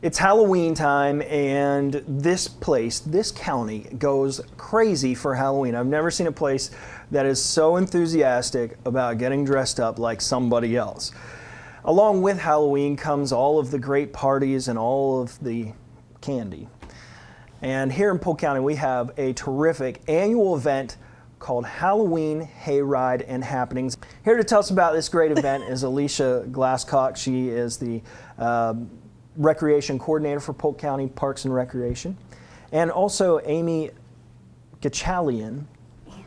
It's Halloween time, and this place, this county, goes crazy for Halloween. I've never seen a place that is so enthusiastic about getting dressed up like somebody else. Along with Halloween comes all of the great parties and all of the candy. And here in Polk County, we have a terrific annual event called Halloween Hayride and Happenings. Here to tell us about this great event is Alicia Glasscock. She is the Recreation Coordinator for Polk County Parks and Recreation. And also Amy Gachalian.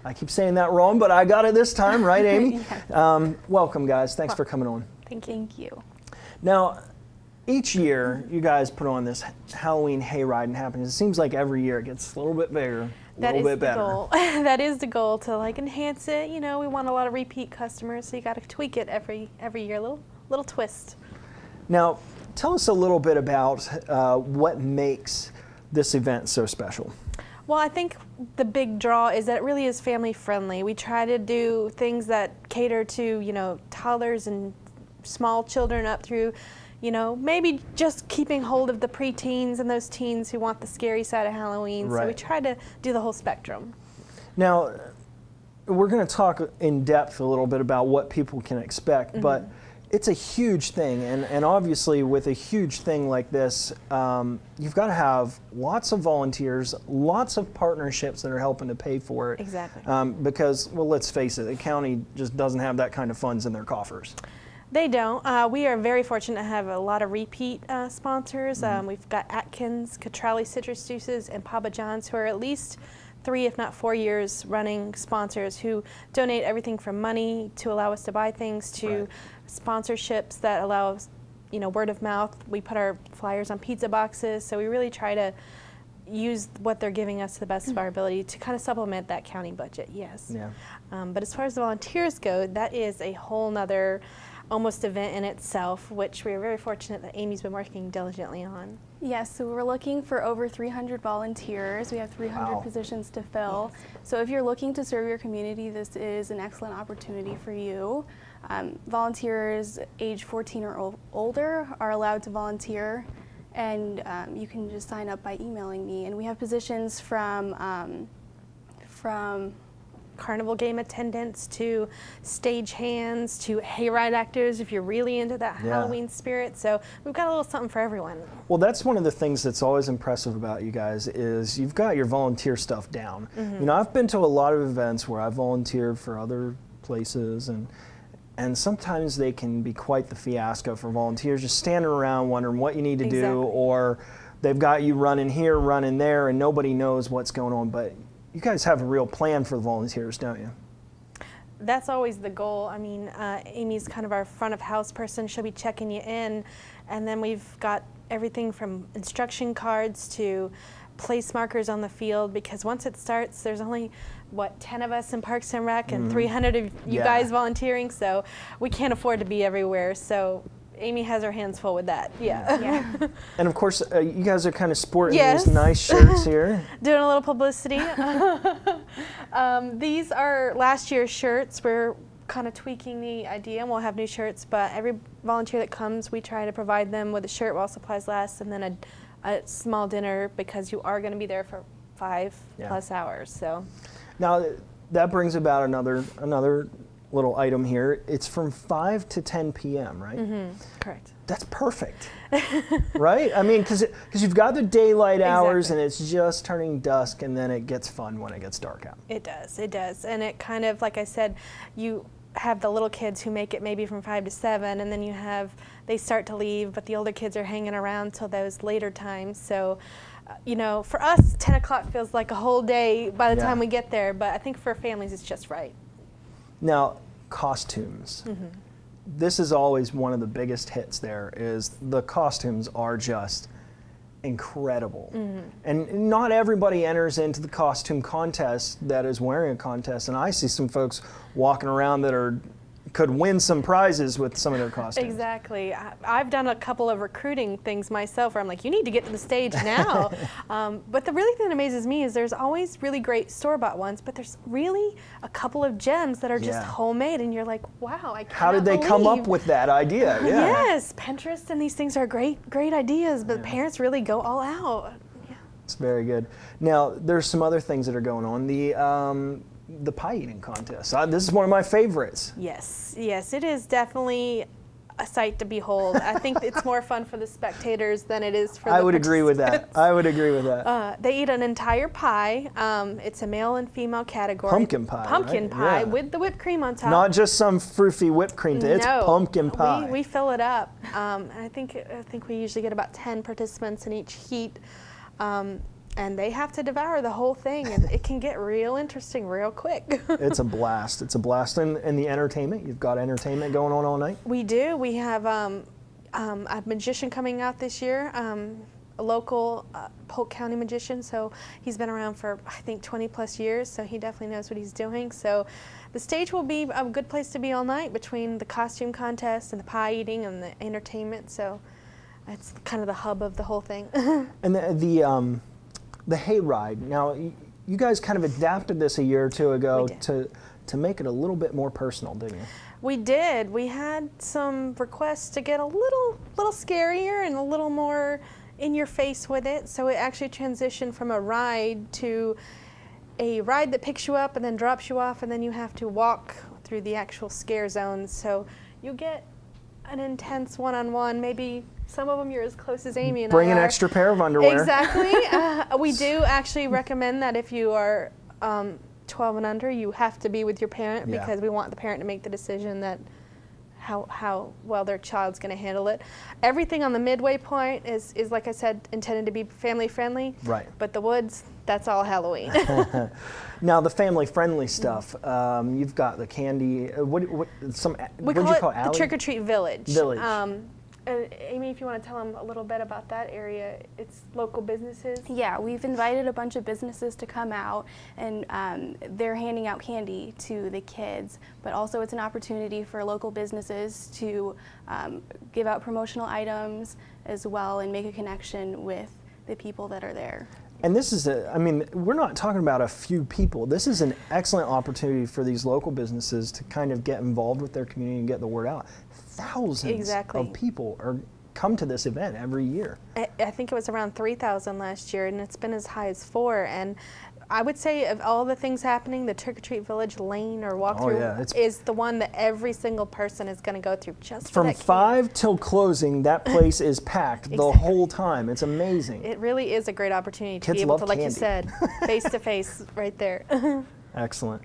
I keep saying that wrong, but I got it this time, right, Amy? Yes. Welcome, guys. Thanks for coming on. Thank you. Now, each year, you guys put on this Halloween Hayride and Happenings. It seems like every year it gets a little bit bigger, a little bit better. That is the goal, to like enhance it. You know, we want a lot of repeat customers, so you got to tweak it every year, little twist. Now, tell us a little bit about what makes this event so special. Well, I think the big draw is that it really is family friendly. We try to do things that cater to, you know, toddlers and small children up through, you know, maybe just keeping hold of the preteens and those teens who want the scary side of Halloween. Right. So we try to do the whole spectrum. Now, we're going to talk in depth a little bit about what people can expect, but it's a huge thing, and obviously with a huge thing like this, you've got to have lots of volunteers, lots of partnerships that are helping to pay for it. Exactly. Because, well, let's face it, the county just doesn't have that kind of funds in their coffers. They don't. We are very fortunate to have a lot of repeat sponsors. We've got Atkins, Catrali Citrus Juices, and Papa John's, who are at least 3, if not 4 years running sponsors who donate everything from money to allow us to buy things to sponsorships that allow us, you know, word of mouth. We put our flyers on pizza boxes, so we really try to use what they're giving us to the best of our ability to kind of supplement that county budget, yes. Yeah. But as far as the volunteers go, that is a whole nother almost event in itself, which we are very fortunate that Amy's been working diligently on. Yes, so we're looking for over 300 volunteers. We have 300 positions to fill. Yes. So if you're looking to serve your community, this is an excellent opportunity for you. Volunteers age 14 or older are allowed to volunteer, and you can just sign up by emailing me. And we have positions from carnival game attendants to stage hands to hayride actors if you're really into that Halloween spirit. So we've got a little something for everyone. Well, that's one of the things that's always impressive about you guys is you've got your volunteer stuff down. You know, I've been to a lot of events where I volunteered for other places, and sometimes they can be quite the fiasco for volunteers, just standing around wondering what you need to do, or they've got you running here, running there, and nobody knows what's going on. But you guys have a real plan for the volunteers, don't you? That's always the goal. I mean, Amy's kind of our front of house person. She'll be checking you in, and then we've got everything from instruction cards to place markers on the field, because once it starts, there's only, what, 10 of us in Parks and Rec and 300 of you guys volunteering, so we can't afford to be everywhere. So Amy has her hands full with that. Yeah. And of course, you guys are kind of sporting these nice shirts here. Doing a little publicity. These are last year's shirts. We're kind of tweaking the idea, and we'll have new shirts, but every volunteer that comes, we try to provide them with a shirt while supplies last, and then a small dinner, because you are going to be there for 5+ hours. So now that brings about another little item here. It's from 5 to 10 p.m., right? Correct. That's perfect, right? I mean, because you've got the daylight hours and it's just turning dusk, and then it gets fun when it gets dark out. It does. And it kind of, like I said, you have the little kids who make it maybe from 5 to 7, and then they start to leave, but the older kids are hanging around till those later times. So, you know, for us, 10 o'clock feels like a whole day by the time we get there, but I think for families it's just right. Now, costumes. This is always one of the biggest hits there, is the costumes are just incredible. And not everybody enters into the costume contest that is wearing a contest, and I see some folks walking around that are could win some prizes with some of their costumes. Exactly. I've done a couple of recruiting things myself where I'm like, you need to get to the stage now. But the really thing that amazes me is there's always really great store-bought ones, but there's really a couple of gems that are just homemade, and you're like, wow, I can't How did they come up with that idea? Yeah. Yes, Pinterest and these things are great ideas, but parents really go all out. Yeah. It's very good. Now, there's some other things that are going on. The pie eating contest. This is one of my favorites. Yes, it is definitely a sight to behold. I think it's more fun for the spectators than it is for the I would agree with that. I would agree with that. They eat an entire pie. It's a male and female category. Pumpkin pie. Pumpkin right? pie Yeah. with the whipped cream on top. Not just some froofy whipped cream. It's No, pumpkin pie. We fill it up. And I think we usually get about 10 participants in each heat. And they have to devour the whole thing, and it can get real interesting real quick. It's a blast. It's a blast. And the entertainment, you've got entertainment going on all night? We do. We have a magician coming out this year, a local Polk County magician. So he's been around for, I think, 20 plus years, so he definitely knows what he's doing. So the stage will be a good place to be all night between the costume contest and the pie eating and the entertainment. So it's kind of the hub of the whole thing. And the Hayride. Now, you guys kind of adapted this a year or two ago to make it a little bit more personal, didn't you? We did. We had some requests to get a little scarier and a little more in your face with it. So it actually transitioned from a ride to a ride that picks you up and then drops you off, and then you have to walk through the actual scare zones. So you get an intense one-on-one, maybe some of them you're as close as Amy and Bring I an are. extra pair of underwear. Exactly. We do actually recommend that if you are 12 and under, you have to be with your parent, because we want the parent to make the decision that how well their child's going to handle it. Everything on the midway point is, like I said, intended to be family friendly. Right. But the woods, that's all Halloween. Now, the family-friendly stuff, you've got the candy, what do you call it? The Trick or Treat Village. Amy, if you want to tell them a little bit about that area, it's local businesses. Yeah, we've invited a bunch of businesses to come out, and they're handing out candy to the kids, but also it's an opportunity for local businesses to give out promotional items as well and make a connection with the people that are there. And this is we're not talking about a few people. This is an excellent opportunity for these local businesses to kind of get involved with their community and get the word out. Thousands of people come to this event every year. I think it was around 3,000 last year, and it's been as high as 4. And I would say of all the things happening, the Trick or Treat Village lane or walkthrough is the one that every single person is going to go through just for that From 5 till closing, that place is packed the whole time. It's amazing. It really is a great opportunity to Kids be able love to, like candy. you said, face to face right there. Excellent.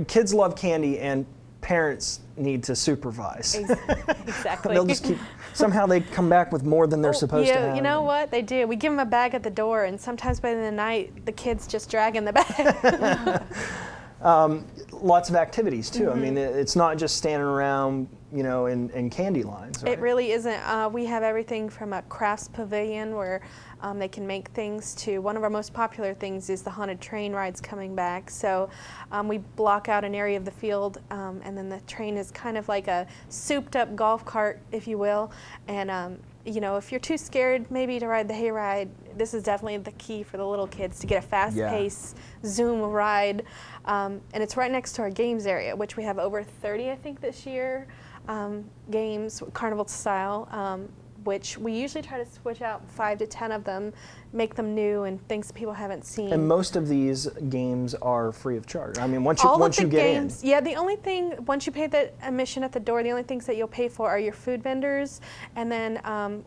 Kids love candy, and parents need to supervise. Exactly. They'll just somehow they come back with more than they're supposed to have. You know what? They do. We give them a bag at the door, and sometimes by the end of the night, the kids just dragging the bag. Lots of activities, too. I mean, it's not just standing around, in candy lines, right? It really isn't. We have everything from a crafts pavilion where they can make things to one of our most popular things is the haunted train rides coming back. So we block out an area of the field, and then the train is kind of like a souped up golf cart, if you will. And if you're too scared maybe to ride the Hayride, this is definitely the key for the little kids to get a fast-paced Zoom ride. And it's right next to our games area, which we have over 30, I think, this year, games, carnival style, which we usually try to switch out 5 to 10 of them, make them new and things people haven't seen. And most of these games are free of charge. I mean, once you get in. Yeah, the only thing, once you pay the admission at the door, the only things that you'll pay for are your food vendors, and then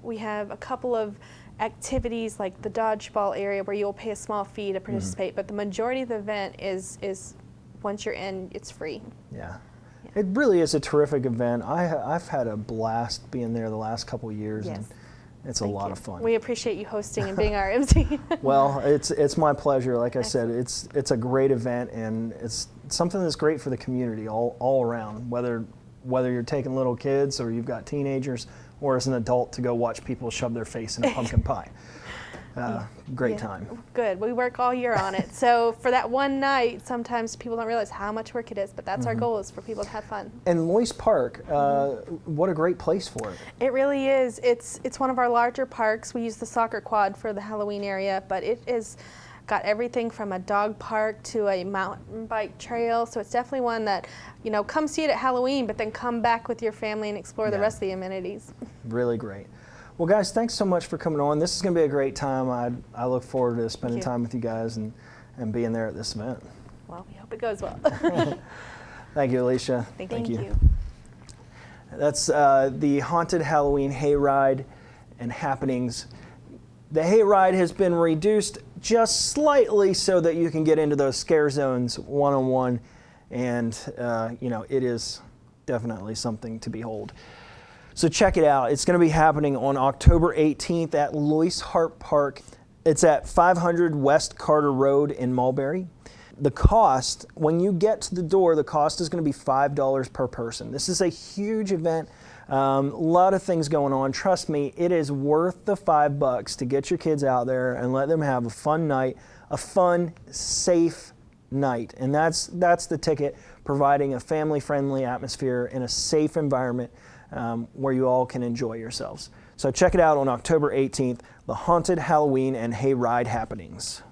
we have a couple of activities like the dodgeball area where you'll pay a small fee to participate, but the majority of the event is once you're in, it's free. Yeah. It really is a terrific event. I've had a blast being there the last couple of years, and it's a lot of fun. We appreciate you hosting and being our MC. Well, it's my pleasure. Like I said, it's a great event, and it's something that's great for the community all around, whether you're taking little kids or you've got teenagers or as an adult to go watch people shove their face in a pumpkin pie. Great Yeah, time. Good. We work all year on it. So for that one night, sometimes people don't realize how much work it is, but that's our goal, is for people to have fun. And Lois Park, what a great place for it. It really is. It's one of our larger parks. We use the soccer quad for the Halloween area, but it is got everything from a dog park to a mountain bike trail. So it's definitely one that, come see it at Halloween, but then come back with your family and explore the rest of the amenities. Really great. Well, guys, thanks so much for coming on. This is going to be a great time. I look forward to spending time with you guys and being there at this event. Well, we hope it goes well. Thank you, Alicia. Thank you. That's the Haunted Halloween Hayride and Happenings. The Hayride has been reduced just slightly so that you can get into those scare zones one-on-one, and it is definitely something to behold. So check it out. It's going to be happening on October 18th at Lois Hart Park. It's at 500 West Carter Road in Mulberry. The cost, when you get to the door, the cost is going to be $5 per person. This is a huge event. A lot of things going on. Trust me, it is worth the $5 to get your kids out there and let them have a fun night, a fun, safe night. And that's the ticket, providing a family-friendly atmosphere in a safe environment where you all can enjoy yourselves. So check it out on October 18th, the Haunted Halloween and Hayride Happenings.